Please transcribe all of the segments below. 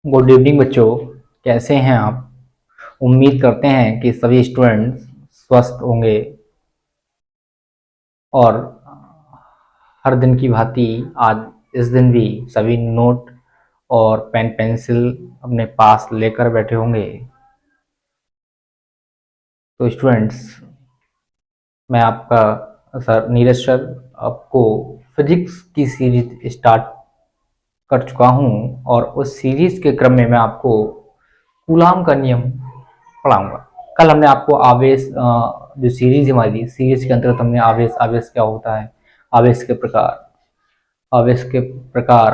Good evening बच्चों। कैसे हैं आप? उम्मीद करते हैं कि सभी स्टूडेंट्स स्वस्थ होंगे और हर दिन की भांति आज इस दिन भी सभी नोट और पेन पेंसिल अपने पास लेकर बैठे होंगे। तो स्टूडेंट्स, मैं आपका सर नीरज सर आपको फिजिक्स की सीरीज स्टार्ट कर चुका हूं और उस सीरीज के क्रम में मैं आपको कूलाम का नियम पढ़ाऊंगा। कल हमने आपको आवेश जो सीरीज हमारी सीरीज के अंतर्गत हमने आवेश आवेश क्या होता है, आवेश के प्रकार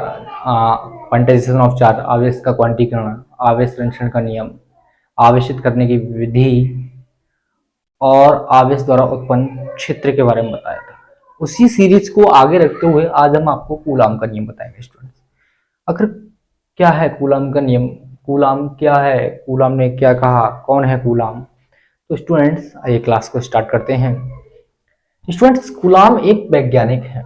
क्वांटाइजेशन ऑफ चार्ज, आवेश का क्वांटीकरण, आवेश संरक्षण का नियम, आवेशित करने की विधि और आवेश द्वारा उत्पन्न क्षेत्र के बारे में बताया था। उसी सीरीज को आगे रखते हुए आज हम आपको कूलाम का नियम बताएंगे स्टूडेंट्स। आखिर क्या है कूलाम का नियम? कूलाम क्या है? कूलाम ने क्या कहा? कौन है कूलाम? तो स्टूडेंट्स, आइए क्लास को स्टार्ट करते हैं। स्टूडेंट्स, कूलाम एक वैज्ञानिक है।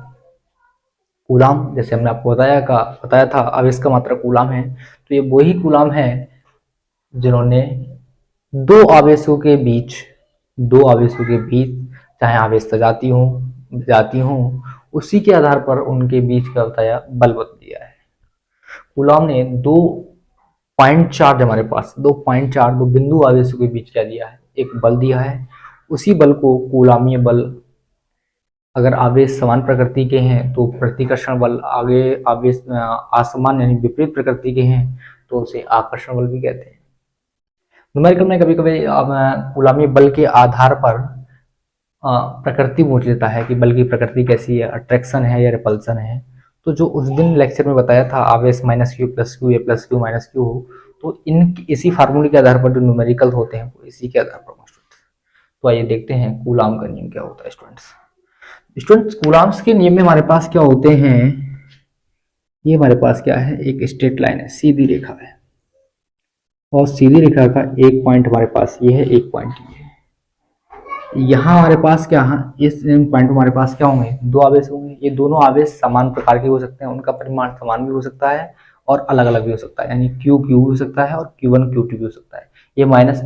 कूलाम, जैसे हमने आपको बताया था आवेश का मात्रक कूलाम है। तो ये वही कूलाम है जिन्होंने दो आवेशों के बीच चाहे आवेश जाती हो, उसी के आधार पर उनके बीच का बताया बल बता दिया है। कूलाम ने दो पॉइंट चार्ज हमारे पास दो बिंदु आवेशों के बीच क्या दिया है? एक बल दिया है। उसी बल को कूलामीय बल, अगर आवेश समान प्रकृति के हैं तो प्रतिकर्षण बल, आगे आवेश असमान यानी विपरीत प्रकृति के हैं तो उसे आकर्षण बल भी कहते हैं। न्यूमेरिकल में कभी कभी कूलामीय बल के आधार पर प्रकृति पूछ लेता है कि बल की प्रकृति कैसी है, अट्रैक्शन है या रिपल्सन है। तो जो उस दिन लेक्चर में बताया था आवेश माइनस क्यू प्लस क्यू, ए प्लस क्यू माइनस क्यू हो, तो इसी फार्मूले के आधार पर जो न्यूमेरिकल होते हैं वो इसी के आधार पर। तो आइए देखते हैं कूलाम का नियम क्या होता है स्टूडेंट्स। कूलाम्स के नियम में हमारे पास क्या होते हैं? ये हमारे पास क्या है? एक स्ट्रेट लाइन है, सीधी रेखा है, और सीधी रेखा का एक पॉइंट हमारे पास ये है, एक पॉइंट ये है। यहाँ हमारे पास क्या है? इस पॉइंट हमारे पास क्या होंगे? दो आवेश होंगे। ये दोनों आवेश समान प्रकार के हो सकते हैं, उनका परिमाण समान भी हो सकता है और अलग अलग भी हो सकता है, यानी क्यू क्यू भी हो सकता है और Q1 Q2 भी हो सकता है। ये माइनस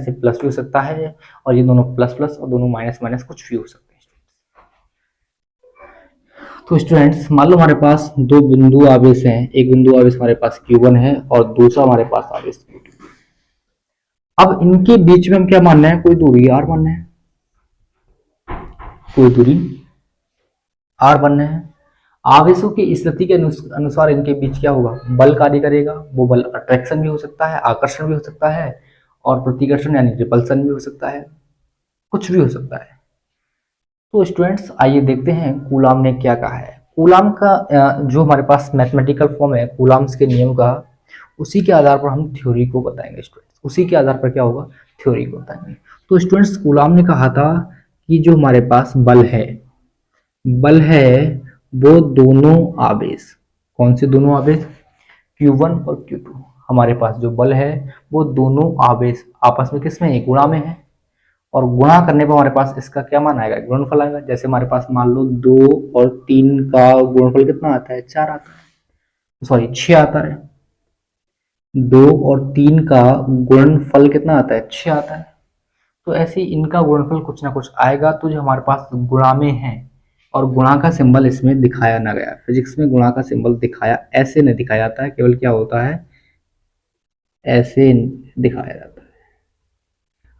से प्लस भी हो सकता है, और ये दोनों प्लस प्लस और दोनों माइनस माइनस कुछ भी हो सकते हैं। तो स्टूडेंट्स, मान लो हमारे पास दो बिंदु आवेश हैं। एक बिंदु आवेश हमारे पास Q1 है और दूसरा हमारे पास आवेश Q2। अब इनके बीच में हम क्या मानना है? कोई दूरी R मानना है, कोई दूरी R बनना है। आवेशों की स्थिति के अनुसार इनके बीच क्या होगा? बल कार्य करेगा। वो बल अट्रैक्शन भी हो सकता है, आकर्षण भी हो सकता है, और प्रतिकर्षण यानी रिपल्सन भी हो सकता है, कुछ भी हो सकता है। तो स्टूडेंट्स, आइए देखते हैं कूलाम ने क्या कहा है। कूलाम का जो हमारे पास मैथमेटिकल फॉर्म है कूलाम्स के नियम का, उसी के आधार पर हम थ्योरी को बताएंगे स्टूडेंट्स। उसी के आधार पर क्या होगा? थ्योरी को बताएंगे। तो स्टूडेंट्स, कूलाम ने कहा था कि जो हमारे पास बल है वो दोनों आवेश, कौन से दोनों आवेश? Q1 और Q2। हमारे पास जो बल है वो दोनों आवेश आपस में किस में है? गुणा में है। और गुणा करने पर हमारे पास इसका क्या मान आएगा? गुणनफल आएगा। जैसे हमारे पास मान लो 2 और 3 का गुणनफल कितना आता है? 4 आता है, सॉरी 6 आता है। 2 और 3 का गुणनफल कितना आता है? 6 आता है। तो ऐसे ही इनका गुणनफल कुछ ना कुछ आएगा। तो जो हमारे पास गुणा में है, और गुणा का सिंबल इसमें दिखाया ना गया, फिजिक्स में गुणा का सिंबल दिखाया ऐसे नहीं दिखाया जाता है, केवल क्या होता है? ऐसे दिखाया जाता है।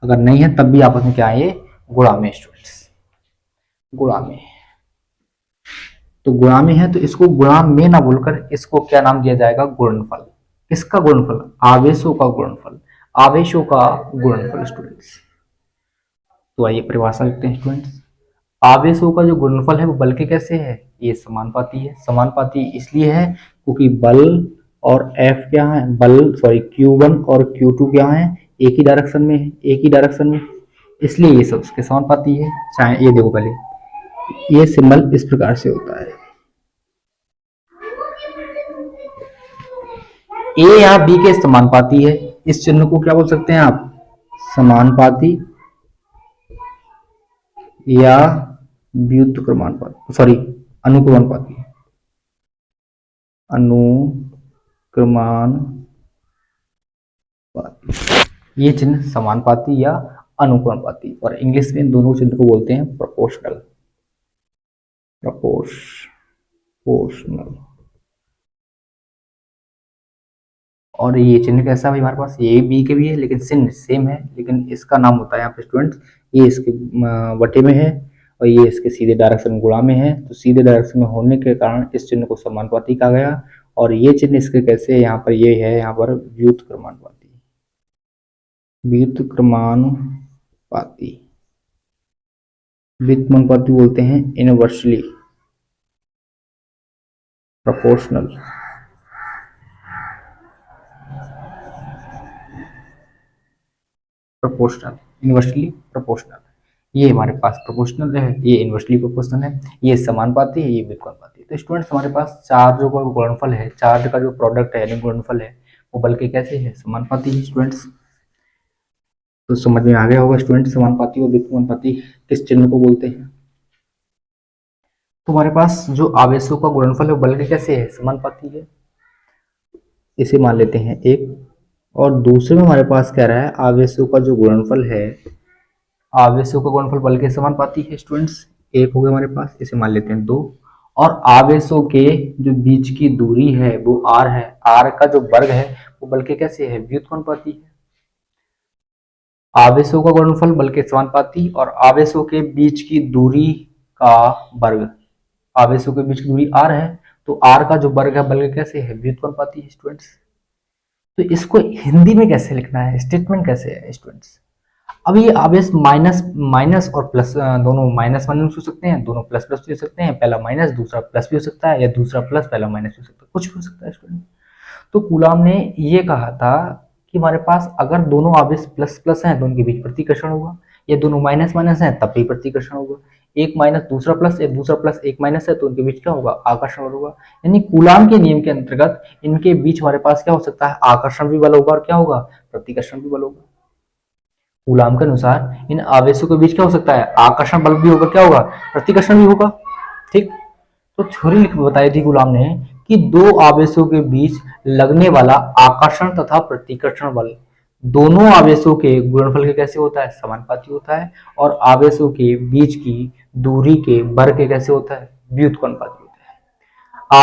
अगर नहीं है तब भी आपस में क्या है? ये गुणा में स्टूडेंट्स, गुणा में। तो गुणा में है तो इसको गुणा में ना बोलकर इसको क्या नाम दिया जाएगा? गुणनफल। किसका गुणनफल? आवेशों का गुणनफल, आवेशों का गुणनफल स्टूडेंट्स। तो आइए परिभाषा लिखते हैं स्टूडेंट्स। आवेशों का जो गुणनफल है वो बल के कैसे है? ये समानुपाती है। समानुपाती इसलिए है क्योंकि बल और F क्या है? Q1 और Q2 क्या है? एक ही डायरेक्शन में है, एक ही डायरेक्शन में, इसलिए ये सब उसके समानुपाती है। चाहे ये देखो, पहले ये सिंबल इस प्रकार से होता है, A या B के समानुपाती है। इस चिन्ह को क्या बोल सकते हैं आप? समानुपाती या व्युत्क्रमानुपाती, सॉरी अनुक्रमानुपाती, अनुक्रमानुपाती। क्रमानुपाती, ये चिन्ह समानुपाती या अनुक्रमानुपाती, और इंग्लिश में इन दोनों चिन्ह को बोलते हैं प्रोपोर्शनल। प्रोपोर्शनल। और ये चिन्ह कैसा है हमारे पास, ये बी के भी है लेकिन चिन्ह सेम है, लेकिन इसका नाम होता है यहाँ पे स्टूडेंट्स, ये इसके बटे में है और ये इसके सीधे डायरेक्शन गुणा में है, तो सीधे डायरेक्शन में होने के कारण इस चिन्ह को समानुपाती कहा गया। और ये चिन्ह इसके कैसे है, यहाँ पर ये है, यहाँ पर व्युत्क्रमानुपाती। व्युत्क्रमानुपाती, व्युत्क्रमानुपाती बोलते हैं inversely proportional. Proportional, inversely proportional, ये हमारे पास प्रोपोर्शनल है, ये इनवर्सली प्रोपोर्शनल है, ये समानुपाती है, ये व्युत्क्रमानुपाती है। तो स्टूडेंट्स हमारे पास चार्ज का गुणनफल है, चार्ज का जो प्रोडक्ट है यानी गुणनफल है, वो बल के कैसे है, समानुपाती है स्टूडेंट्स। तो समझ में आ गया होगा स्टूडेंट्स, समानुपाती और व्युत्क्रमानुपाती किस चिन्ह को बोलते हैं। तो हमारे पास जो आवेशों का गुणनफल है बल के कैसे है, समानुपाती है, इसे मान लेते हैं एक। और दूसरे में हमारे पास कह रहा है आवेशों का जो गुणनफल है, आवेशों का गुणनफल बल के समानुपाती है स्टूडेंट्स, एक हो गया हमारे पास, इसे मान लेते हैं 2। और आवेशों के जो बीच की दूरी है वो r है, r का जो वर्ग है वो बल के कैसे है, व्युत्क्रमानुपाती है। आवेशों का गुणनफल बल के समानुपाती और आवेशों के बीच की दूरी का वर्ग, आवेशों के बीच की दूरी r है, तो r का जो वर्ग है बल के कैसे है, व्युत्क्रमानुपाती है स्टूडेंट्स। तो इसको हिंदी में कैसे लिखना है, स्टेटमेंट कैसे है स्टूडेंट्स। अब ये आवेश माइनस माइनस और प्लस दोनों माइनस माइनस हो सकते हैं, दोनों प्लस प्लस भी हो सकते हैं, पहला माइनस दूसरा प्लस भी हो सकता है, या दूसरा प्लस पहला माइनस भी हो सकता है, कुछ भी हो सकता है स्टूडेंट। तो कूलाम ने ये कहा था कि हमारे पास अगर दोनों आवेश प्लस प्लस हैं तो उनके बीच प्रतिकर्षण होगा, या दोनों माइनस माइनस हैं तब भी प्रतिकर्षण होगा, एक माइनस दूसरा प्लस, एक दूसरा प्लस एक माइनस है तो उनके बीच क्या होगा, आकर्षण बल होगा। यानी कूलाम के नियम के अंतर्गत इनके बीच हमारे पास क्या हो सकता है, आकर्षण भी बल होगा और क्या होगा, प्रतिकर्षण भी बल होगा। कूलाम के अनुसार इन आवेशों के बीच क्या हो सकता है, आकर्षण बल भी होगा, क्या होगा, प्रतिकर्षण भी होगा। ठीक, तो थ्योरी बताई थी कूलाम ने कि दो आवेशों के बीच लगने वाला आकर्षण तथा प्रतिकर्षण बल दोनों आवेशों के गुणनफल के कैसे होता है, समानुपाती होता है, और आवेशों के बीच की दूरी के वर्ग के कैसे होता है, व्युत्क्रमानुपाती होता है।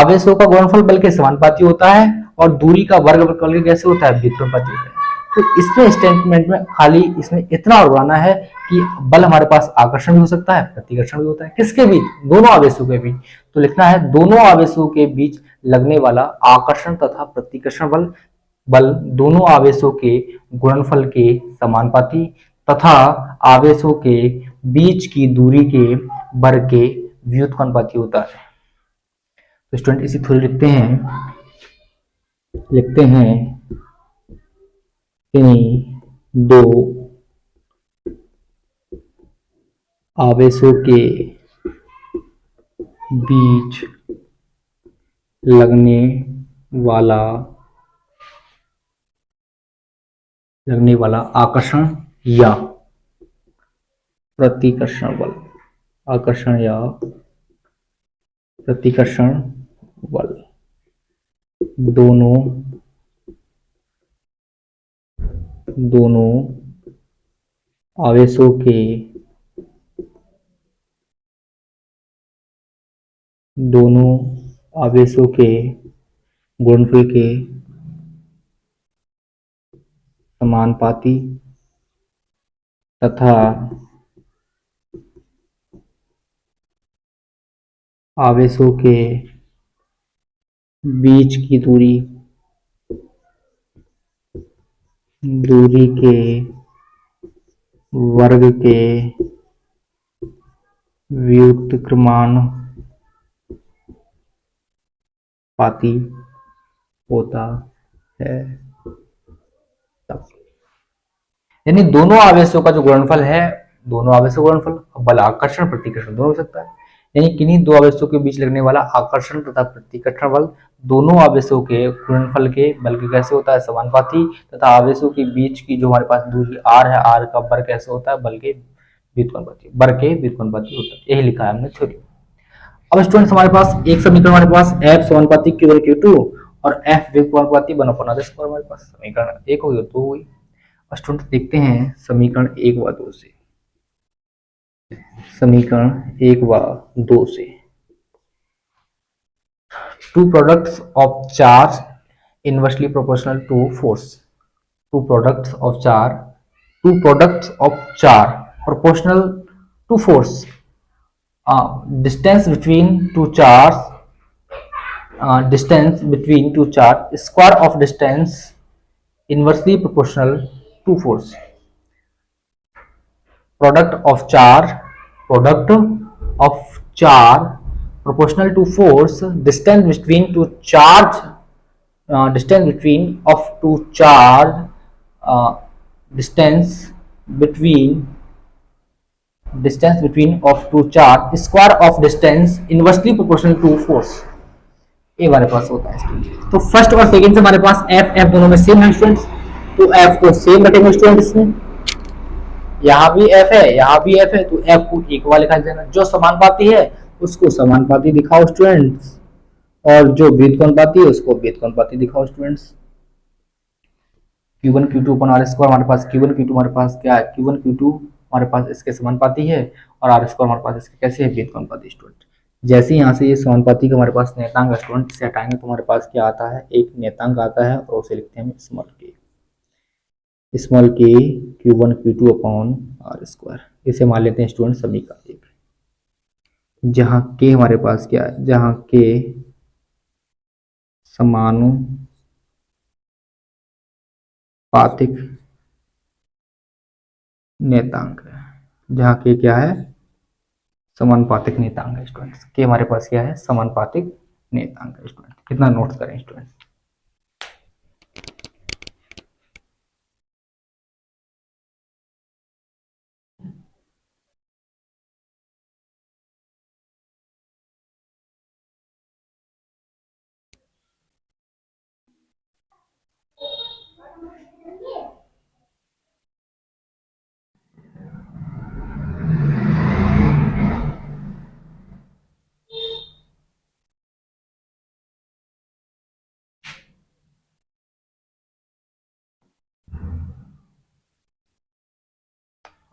आवेशों का गुणनफल बल के समानुपाती होता है और दूरी का वर्ग बल के कैसे होता है, व्युत्क्रमानुपाती होता है। तो इसमें स्टेटमेंट में खाली इसमें इतना और बनाना है कि बल हमारे पास आकर्षण भी हो सकता है, प्रतिकर्षण भी होता है, किसके बीच, दोनों आवेशों के बीच। तो लिखना है दोनों आवेशों के बीच लगने वाला आकर्षण तथा प्रतिकर्षण बल दोनों आवेशों के गुणनफल के समानुपाती तथा आवेशों के बीच की दूरी के वर्ग के व्युत्क्रमानुपाती होता है। तो स्टूडेंट इसी थ्योरी लिखते हैं दो आवेशों के बीच लगने वाला आकर्षण या प्रतिकर्षण बल, आकर्षण या प्रतिकर्षण बल दोनों आवेशों के गुणनफल के समानुपाती तथा आवेशों के बीच की दूरी के वर्ग के व्युत्क्रमानुपाती होता है। यानी दोनों आवेशों का जो गुणनफल है, दोनों आवेशों का गुणनफल बल आकर्षण प्रतिकर्षण दोनों हो सकता है, यानी किन्हीं दो आवेशों के बीच लगने वाला आकर्षण तथा प्रतिकर्षण बल दोनों आवेशों के गुणनफल के बल के कैसे होता है, समानुपाती, तथा आवेशों के बीच की जो हमारे पास दूरी r है, r का वर्ग कैसे होता है, बल के व्युत्क्रमानुपाती होता है। यही लिखा है हमने थ्योरी। अब स्टूडेंट्स हमारे पास एक समीकरण हमारे पास F समानुपाती Q1 Q2 और एफ वेग समानुपाती 1/r² हमारे पास समीकरण 1 हो गई, 2 हुई। और स्टूडेंट देखते हैं समीकरण 1 व 2 से, समीकरण 1 व 2 से two products of charge inversely proportional to force, two products of charge, two products of charge proportional to force, distance between two charge, distance between two charge, square of distance inversely proportional to force, product of charge, product of charge proportional to force, distance between two charge, distance between of two charge, uh, distance between distance between of two charge, square of distance inversely proportional to force, ये हमारे पास होता है student. तो first और second से हमारे पास F F दोनों में सेम है स्टूडेंट्स, तो एफ को सेम रखेंगे स्टूडेंट्स इसमें, यहाँ भी एफ है यहाँ भी एफ है, तो एफ को इक्वल लिखा देना, जो समानुपाती है उसको समानुपाती दिखाओ स्टूडेंट्स, और जो व्युत्क्रमानुपाती है उसको व्युत्क्रमानुपाती दिखाओ स्टूडेंट्स। Q1 Q2 अपन R स्क्वायर हमारे पास Q1 Q2 हमारे पास क्या है, Q1 Q2 हमारे पास इसके समानुपाती है, और R स्क्वायर हमारे पास इसके कैसे है, व्युत्क्रमानुपाती स्टूडेंट। जैसे यहाँ से ये समानुपाती का हमारे पास नेतांक स्टूडेंट से हटाएंगे तो हमारे पास क्या आता है, एक नेतांक आता है, और उसे लिखते हैं स्मॉल के Q1 Q2 upon R square. इसे मान लेते हैं स्टूडेंट समीकरण 1, जहाँ के हमारे पास क्या है, जहाँ के समानुपातिक नेतांक है, जहाँ के क्या है, समानुपातिक नेतांक है स्टूडेंट्स। के हमारे पास क्या है, समानुपातिक नेतांक है स्टूडेंट। कितना नोट्स करें स्टूडेंट,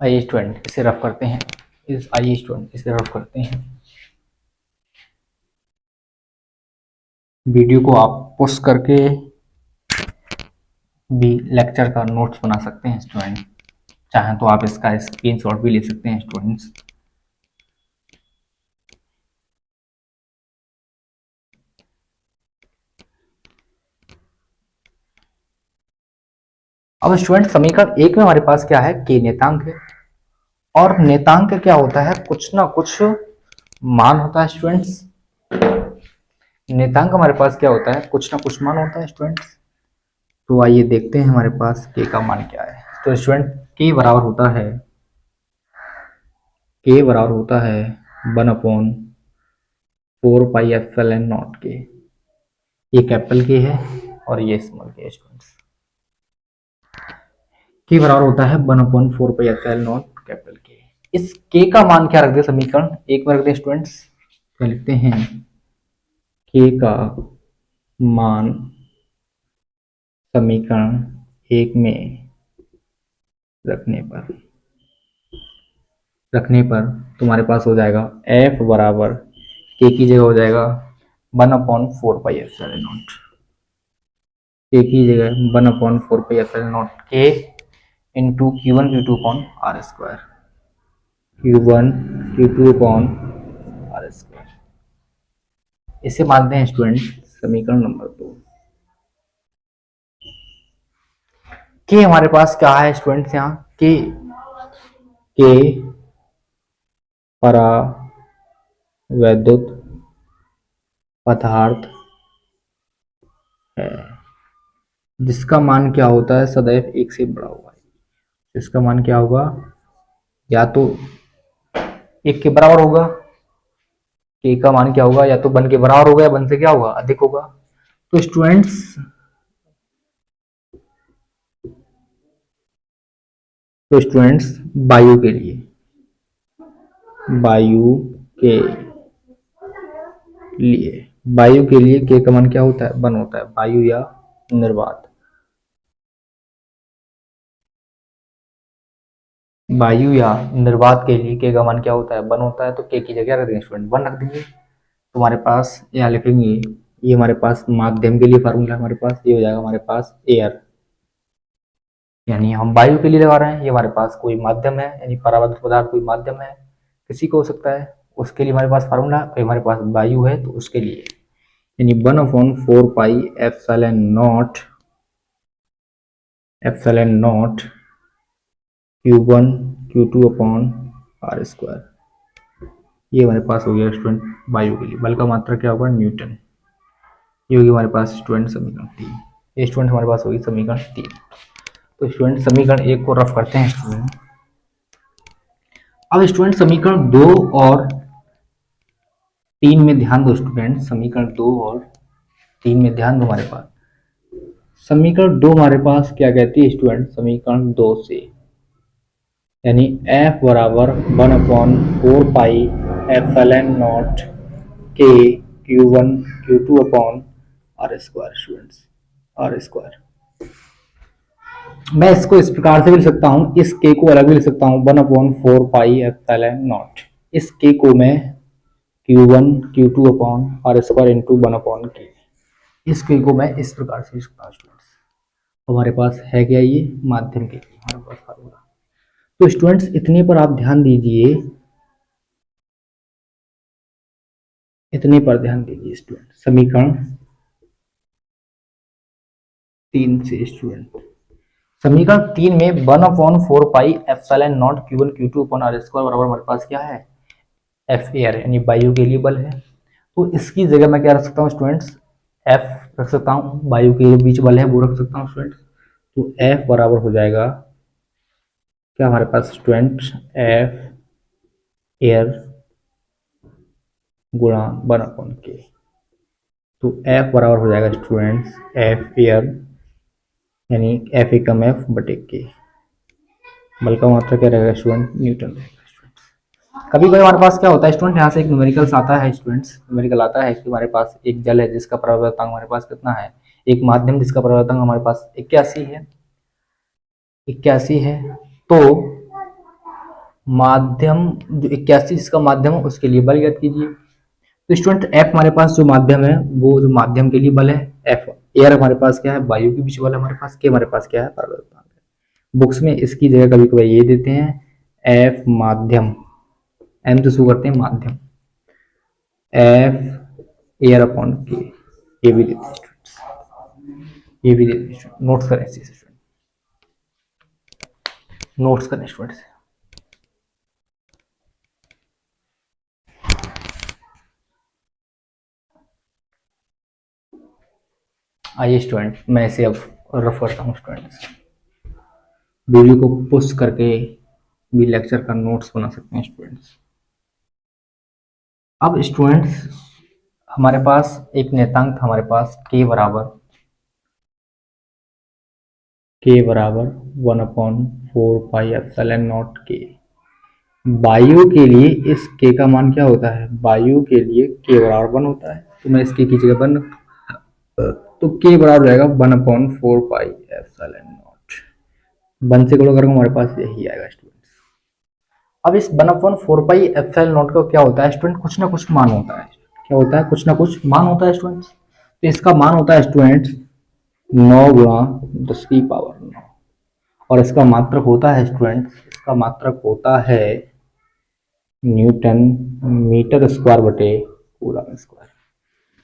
आइए स्टूडेंट इसे रफ करते हैं, आइए स्टूडेंट इसे रफ करते हैं। वीडियो को आप पॉज करके भी लेक्चर का नोट्स बना सकते हैं स्टूडेंट, चाहे तो आप इसका स्क्रीनशॉट भी ले सकते हैं स्टूडेंट्स। अब स्टूडेंट समीकरण 1 में हमारे पास क्या है, के नेतांक है, और नेतांक क्या होता है, कुछ ना कुछ मान होता है स्टूडेंट्स। नेतांक हमारे पास क्या होता है, कुछ ना कुछ मान होता है स्टूडेंट्स। तो आइए देखते हैं हमारे पास के का मान क्या है। तो स्टूडेंट के बराबर होता है, के बराबर होता है 1/4πε0 के। ये कैपिटल के है और ये स्मॉल के स्टूडेंट्स। के बराबर होता है 1/4πε0 कैपिटल के। इस के का मान क्या रख दे, समीकरण 1 में रख दे स्टूडेंट्स। क्या लिखते हैं, के का मान समीकरण 1 में रखने पर तुम्हारे पास हो जाएगा f बराबर के की जगह हो जाएगा 1/4πε0, के की जगह 1/4πε0 के into Q1 Q2 upon R square, Q1 Q2 upon R square. इसे मानते हैं स्टूडेंट समीकरण नंबर 2। के हमारे पास क्या है स्टूडेंट्स, यहाँ के परावैद्युत पदार्थ है, जिसका मान क्या होता है, सदैव 1 से बड़ा हुआ है। इसका मान क्या होगा, या तो 1 के बराबर होगा, के का मान क्या होगा, या तो 1 के बराबर होगा या 1 से क्या होगा, अधिक होगा। तो स्टूडेंट्स वायु के लिए वायु के लिए के का मान क्या होता है, 1 होता है, वायु या निर्वात। वायु या निर्वात के लिए के का मान क्या होता है, 1 होता है, तो के की जगह रख देंगे स्टूडेंट 1 रख देंगे। तो हमारे पास यहाँ लिखेंगे, ये हमारे पास माध्यम के लिए फार्मूला हमारे पास ये हो जाएगा हमारे पास एयर, यानी हम वायु के लिए लगा रहे हैं, ये हमारे पास कोई माध्यम है, यानी परावर्तित पदार्थ कोई माध्यम है, किसी को हो सकता है, उसके लिए हमारे पास फार्मूला, हमारे पास वायु है तो उसके लिए, यानी 1/4 pi epsilon naught Q1 Q2 upon R square. ये हमारे पास हो गया स्टूडेंट वायु के लिए। बल का मात्रा क्या होगा, न्यूटन। ये होगी हमारे पास स्टूडेंट समीकरण 3। ये स्टूडेंट हमारे पास होगी समीकरण 3। तो स्टूडेंट समीकरण 1 को रफ करते हैं स्टूडेंट। अब स्टूडेंट समीकरण 2 और 3 में ध्यान दो स्टूडेंट, समीकरण 2 और 3 में ध्यान दो। हमारे पास समीकरण 2 हमारे पास क्या कहती है स्टूडेंट, समीकरण 2 से, यानी F बराबर 1/4 पाई एप्सिलॉन नॉट के Q1 Q2 upon R square students, R square. मैं इसको इस प्रकार से भी लिख सकता हूँ, इस के को अलग भी लिख सकता हूँ, 1/4 पाई एप्सिलॉन नॉट, इस के को मैं Q1 Q2 upon R square into 1/k, इस के को मैं इस प्रकार से लिख सकता हूँ स्टूडेंट्स। हमारे पास है क्या, ये माध्यम के लिए हमारे पास फार्मूला। तो स्टूडेंट्स इतने पर आप ध्यान दीजिए, इतने पर ध्यान दीजिए स्टूडेंट। समीकरण 3 से स्टूडेंट, समीकरण 3 में 1/4 pi epsilon naught Q1 Q2 upon R square बराबर हमारे पास क्या है, एफ एयर, यानी वायु के लिए बल है। तो इसकी जगह मैं क्या रख सकता हूँ स्टूडेंट्स, एफ रख सकता हूँ, वायु के बीच बल है वो रख सकता हूँ स्टूडेंट्स। तो एफ बराबर हो जाएगा क्या हमारे पास स्टूडेंट, एफ एयर गुणा 1/k। तो एफ बराबर हो जाएगा स्टूडेंट्स एफ एयर, यानी एफ एकम एफ बटे के। बल का मात्रा क्या रहेगा स्टूडेंट, न्यूटन रहेगा स्टूडेंट्स। कभी कभी हमारे पास क्या होता है स्टूडेंट, यहाँ से एक न्यूमेरिकल्स आता है स्टूडेंट्स, न्यूमेरिकल आता है कि हमारे पास एक जल है जिसका प्रवर्तक हमारे पास कितना है, एक माध्यम जिसका प्रवर्तक हमारे पास 81 है, 81 है। तो माध्यम जो 81 जिसका माध्यम है उसके लिए बल ज्ञात कीजिए। तो स्टूडेंट एफ हमारे पास जो माध्यम है, वो जो माध्यम के लिए बल है एफ, एयर हमारे पास क्या है, वायु के बीच बल है हमारे पास, के हमारे पास क्या है, परावर्तक। बुक्स में इसकी जगह कभी कभी ये देते हैं एफ माध्यम, एम तो शू करते हैं माध्यम, एफ एयर अपॉन के, ये भी देते हैं स्टूडेंट्स, ये भी देते हैं स्टूडेंट। नोट्स करें इसी से स्टूडेंट, नोट्स करें स्टूडेंट्स। आइए स्टूडेंट, मैं इसे अब रफ करता हूँ स्टूडेंट्स। वीडियो को पुश करके भी लेक्चर का नोट्स बना सकते हैं स्टूडेंट्स। अब स्टूडेंट्स हमारे पास एक नियतांक था हमारे पास के बराबर 1/4 पाई एप्सिलॉन नॉट के। वायु के लिए इस के का मान क्या होता है, वायु के लिए के बराबर 1 होता है, तो मैं इसके की जगह 1, तो के बराबर जाएगा 1/4 पाई एप्सिलॉन नॉट, 1 से गुणा करूंगा हमारे पास यही आएगा स्टूडेंट्स। अब इस 1/4 पाई एप्सिलॉन नॉट का क्या होता है स्टूडेंट, कुछ ना कुछ मान होता है, क्या होता है, कुछ ना कुछ मान होता है स्टूडेंट्स। तो इसका मान होता है स्टूडेंट्स 9 गुणा 10 की पावर 9, और इसका मात्रक होता है स्टूडेंट्स, इसका मात्रक होता है न्यूटन मीटर स्क्वायर बटे coulomb square,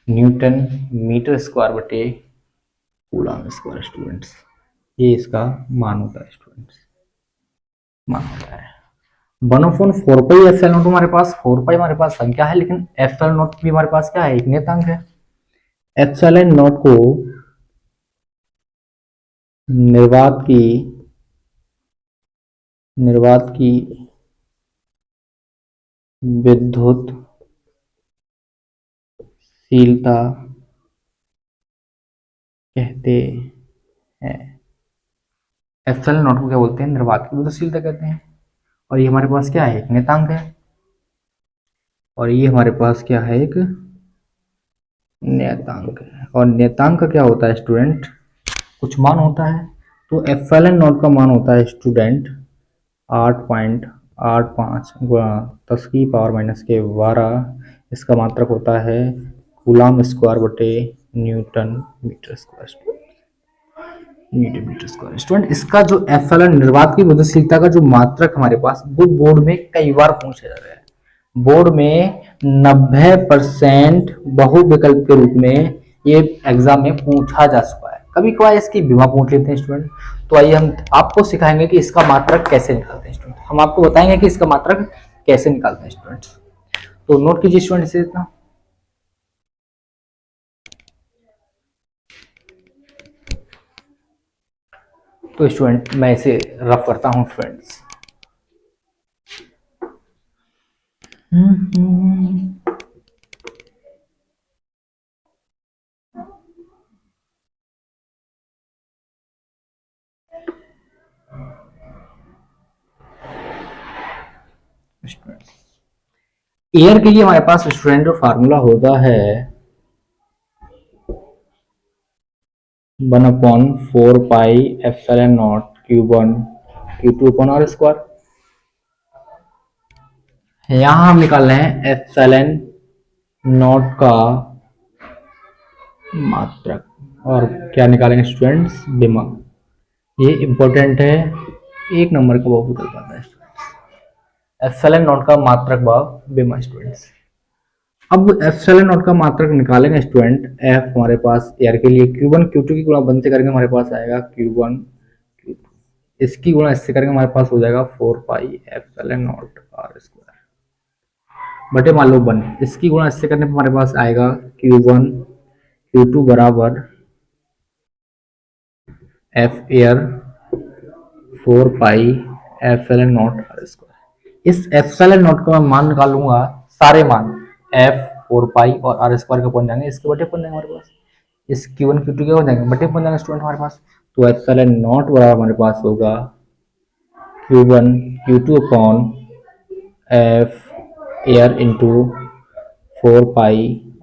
newton metre square बटे कूलम स्क्वायर स्टूडेंट्स। ये इसका मान होता है स्टूडेंट्स, मान होता है। 1/4 पाई एप्सिलॉन नॉट हमारे पास 4 पाई हमारे पास संख्या है, लेकिन एप्सिलॉन नॉट भी हमारे पास क्या है, एक नियतांक है। एप्सिलॉन नॉट को निर्वात की विद्युत शीलता कहते हैं। एप्सिलॉन नॉट को क्या बोलते हैं, निर्वात की विद्युतशीलता कहते हैं। और ये हमारे पास क्या है, एक नियतांक है, और ये हमारे पास क्या है, एक नियतांक है। और नियतांक का क्या होता है स्टूडेंट, कुछ मान होता है। तो एप्सिलॉन नॉट का मान होता है स्टूडेंट 8.85 गुणा 10 की पावर माइनस के 12। इसका मात्रक होता है कूलाम स्क्वायर बटे newton metre square. Newton metre square student, इसका जो एप्सिलॉन निर्वात की गतिशीलता का जो मात्रक हमारे पास, वो बोर्ड में कई बार पूछा जा रहा है। बोर्ड में 90% बहुविकल्प के रूप में ये एग्जाम में पूछा जा चुका है। कभी कभार इसकी बीमा पूछ लेते हैं स्टूडेंट। तो आइए हम आपको सिखाएंगे कि इसका मात्रक कैसे निकालते हैं स्टूडेंट। हम आपको बताएंगे कि इसका मात्रक कैसे निकालते हैं स्टूडेंट। तो नोट कीजिए स्टूडेंट इसे इतना। तो स्टूडेंट मैं इसे रफ करता हूं स्टूडेंट्स। एयर के लिए हमारे पास स्टूडेंट जो फार्मूला होता है 1/4 pi epsilon naught Q1 Q2 upon R square. यहां हम निकाल रहे हैं एप्सिलॉन नॉट का मात्रक, और क्या निकालेंगे स्टूडेंट्स, बीमा। ये इंपॉर्टेंट है, एक नंबर का बहुविकल्प आता है स्टूडेंट्स। एप्सिलॉन नॉट का मात्रक भाग बीमा स्टूडेंट्स। अब एप्सिलॉन नॉट का मात्रक निकालेंगे स्टूडेंट। एफ हमारे पास एयर के लिए Q1 Q2 की गुणा बंद से करके हमारे पास आएगा Q1 Q2, इसकी गुणा इससे करके हमारे पास हो जाएगा 4 पाई एप्सिलॉन नॉट R स्क्वायर बटे मान लो 1, इसकी गुणा इससे करने पर हमारे पास आएगा Q1 Q2 बराबर F air 4 pi epsilon not R square. इस एप्सिलॉन नॉट का मैं मान निकालूंगा, सारे मान एफ 4 पाई और आर स्क्वायर के पहुंच जाएंगे, इसके बटे पहुंच जाएंगे हमारे पास। इस Q1 Q2 के हो जाएंगे, बटे पहुंच जाएंगे स्टूडेंट हमारे पास। तो एप्सिलॉन नॉट बराबर हमारे पास होगा Q1 Q2 upon F air into 4 pi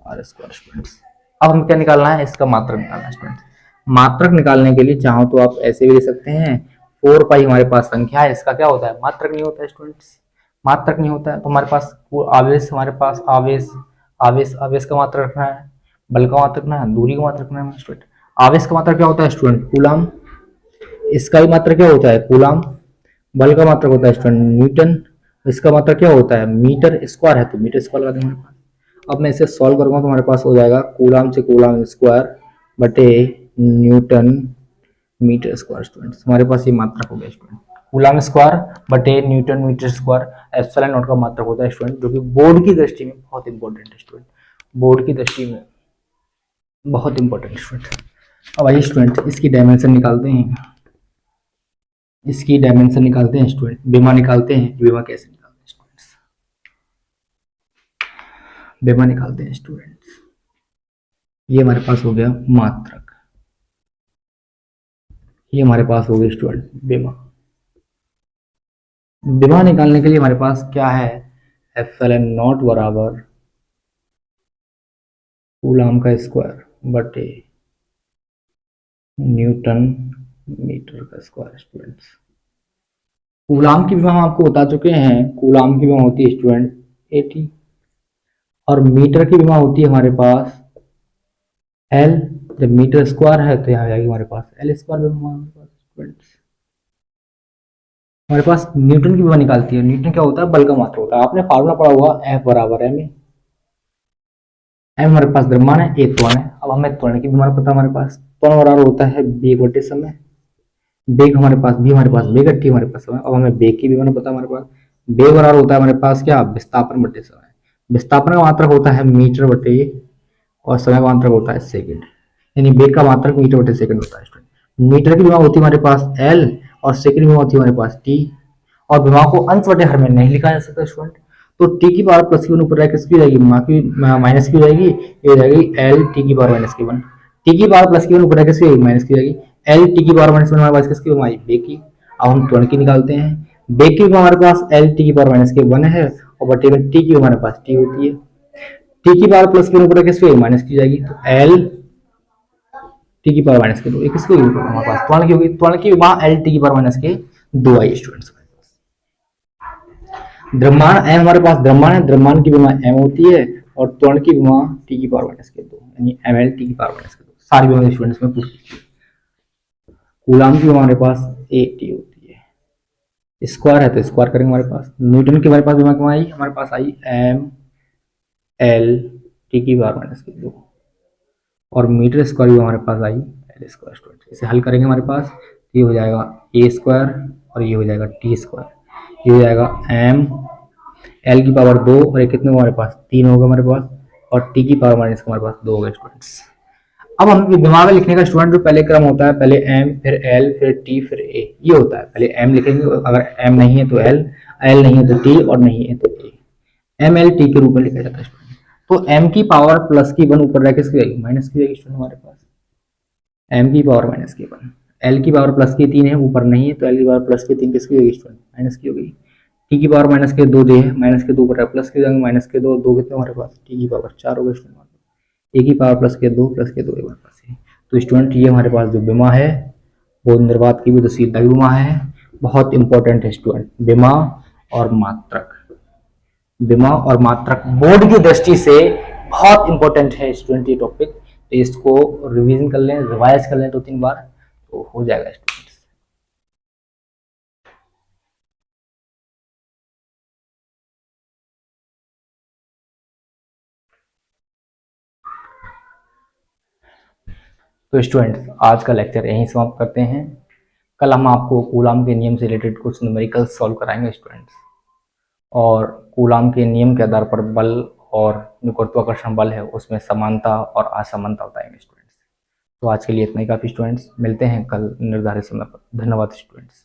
R square students. अब हम क्या निकालना है, इसका मात्रक निकालना है स्टूडेंट्स। मात्रक निकालने के लिए चाहो तो आप ऐसे भी ले सकते हैं। 4 पाई हमारे पास संख्या है, इसका क्या होता है, मात्रक नहीं होता है स्टूडेंट्स। मात्रक नहीं होता है तो हमारे पास आवेश, हमारे पास आवेश आवेश आवेश का मात्रक रखना है, बल का मात्रक रखना है, दूरी का मात्रक रखना है स्टूडेंट। आवेश का मात्रक क्या होता है स्टूडेंट, कूलाम। इसका भी मात्रक क्या होता है, कूलाम। बल का मात्रक होता है स्टूडेंट न्यूटन। इसका मात्रक क्या होता है, मीटर स्क्वायर है तो मीटर स्क्वायर लगा देंगे हमारे पास। अब मैं इसे सॉल्व करूंगा तो हमारे पास हो जाएगा कूलाम से कूलाम स्क्वायर बटे न्यूटन मीटर स्क्वायर स्टूडेंट्स। हमारे पास ये मात्रक हो गया स्टूडेंट, कूलाम स्क्वायर बटे newton metre square epsilon naught का मात्रक होता है स्टूडेंट, जो कि बोर्ड की दृष्टि में बहुत इंपॉर्टेंट है स्टूडेंट, बोर्ड की दृष्टि में बहुत इंपॉर्टेंट स्टूडेंट। अब आइए स्टूडेंट इसकी डायमेंशन निकालते हैं, इसकी डायमेंशन निकालते हैं स्टूडेंट, बीमा निकालते हैं। बीमा कैसे निकालते हैं स्टूडेंट्स, बीमा निकालते हैं स्टूडेंट्स। ये हमारे पास हो गया मात्रक, ये हमारे पास हो गया स्टूडेंट बीमा। बीमा निकालने के लिए हमारे पास क्या है, एप्सिलॉन नॉट बराबर कूलाम का स्क्वायर बटे न्यूटन मीटर का स्क्वायर स्टूडेंट्स। कूलाम की बीमा हम आपको बता चुके हैं, कूलाम की बीमा होती है स्टूडेंट 80, और मीटर की बीमा होती है हमारे पास L। जब मीटर स्क्वायर है तो यहाँ आएगी हमारे पास L स्क्वायर बीमा हमारे पास स्टूडेंट्स। हमारे पास न्यूटन की बीमा निकालती है। न्यूटन क्या होता है, बल का मात्रक होता है। आपने फार्मूला पढ़ा हुआ F बराबर m, m हमारे पास द्रव्यमान है, a त्वरण है। अब हमें त्वरण की बीमार पता है, हमारे पास त्वरण बराबर होता है बेग बटे समय। बेग हमारे पास b, हमारे पास बेग टी हमारे पास समय। अब हमें बेग की बीमार पता है, हमारे पास बेग बराबर होता है हमारे पास क्या, विस्थापन बटे समय। विस्थापन का मात्रक होता है मीटर बटे, और समय का मात्रक होता है सेकंड, यानी बेग का मात्रक मीटर बटे सेकंड होता है स्टूडेंट। मीटर की बीमा होती है हमारे पास L, और सेकंड बीमा होती है हमारे पास T। और बीमा को अंश बटे हर में नहीं लिखा जा सकता स्टूडेंट, तो टी की पावर प्लस की वन ऊपर किसकी हो जाएगी, माइनस की हो जाएगी, ये हो जाएगी L टी की पावर माइनस की वन। टी की पावर प्लस की वन ऊपर किसकी माइनस की हो जाएगी, L टी की पावर माइनस वन हमारे पास किसकी होगी, बेग की। अब हम त्वरण की निकालते हैं। बेग की हमारे पास L टी की पावर माइनस के वन है, और बटे में टी की हमारे पास T होती है। टी की पावर प्लस के ऊपर किसकी माइनस की जाएगी, तो एल टी की पावर माइनस के 2, किसकी होगी हमारे पास त्वरण की होगी, त्वरण की विभा एल टी की पावर माइनस के 2 आई स्टूडेंट्स। द्रव्यमान एम हमारे पास द्रव्यमान है, द्रव्यमान की विभा एम होती है और त्वरण की विभा टी की पावर माइनस के 2 यानी एम एल टी की पावर माइनस के 2। सारी विभा स्टूडेंट्स में पूछ लीजिए। कूलाम की हमारे पास ए टी होती है, स्क्वायर है तो स्क्वायर करेंगे हमारे पास। न्यूटन की हमारे पास विभा क्या आई, हमारे पास आई एम एल टी की पावर माइनस के 2 और मीटर स्क्वायर भी हमारे पास आई एल स्क्वायर स्टूडेंट। इसे हल करेंगे हमारे पास ये हो जाएगा ए स्क्वायर और ये हो जाएगा टी स्क्वायर, ये हो जाएगा एम एल की पावर 2 और ये कितने हमारे पास 3 होगा हमारे पास और टी की पावर माइनस हमारे पास 2 होगा स्टूडेंट्स। अब हम दिमाग में लिखने का स्टूडेंट जो पहले क्रम होता है, पहले एम फिर एल फिर टी फिर ए, ये होता है। पहले एम लिखेंगे, अगर एम नहीं है तो एल, एल नहीं है तो टी और नहीं है तो ए, एम एल टी के रूप में लिखा जाता है स्टूडेंट। तो एम की पावर प्लस की 1 ऊपर रह के जाएगी माइनस की जाएगी स्टूडेंट हमारे पास, एम की पावर माइनस की 1, एल की पावर प्लस की 3 है ऊपर नहीं है तो एल की पावर प्लस की 3 किसकी होगी स्टूडेंट माइनस की होगी। टी की पावर माइनस के 2 दे माइनस के 2 ऊपर प्लस के जाएंगे माइनस के 2, 2 कितने हमारे पास टी की पावर 4 होगा स्टूडेंट, ए की पावर प्लस के 2 हमारे पास है। तो स्टूडेंट ये हमारे पास जो विमा है वो निर्वात की भी तो सीधा विमा है, बहुत इंपॉर्टेंट है स्टूडेंट। विमा और मात्रक, विमा और मात्रक बोर्ड की दृष्टि से बहुत इंपॉर्टेंट है स्टूडेंट ये टॉपिक। तो इसको रिवीजन कर लें, रिवाइज कर लें 2-3 बार तो हो जाएगा स्टूडेंट्स। तो स्टूडेंट्स आज का लेक्चर यहीं समाप्त करते हैं। कल हम आपको कूलाम के नियम से रिलेटेड कुछ न्यूमेरिकल्स सॉल्व कराएंगे स्टूडेंट्स, और कूलाम के नियम के आधार पर बल और जो गुरुत्वाकर्षण बल है उसमें समानता और असमानता बताएंगे स्टूडेंट्स। तो आज के लिए इतना ही काफ़ी स्टूडेंट्स, मिलते हैं कल निर्धारित समय पर। धन्यवाद स्टूडेंट्स।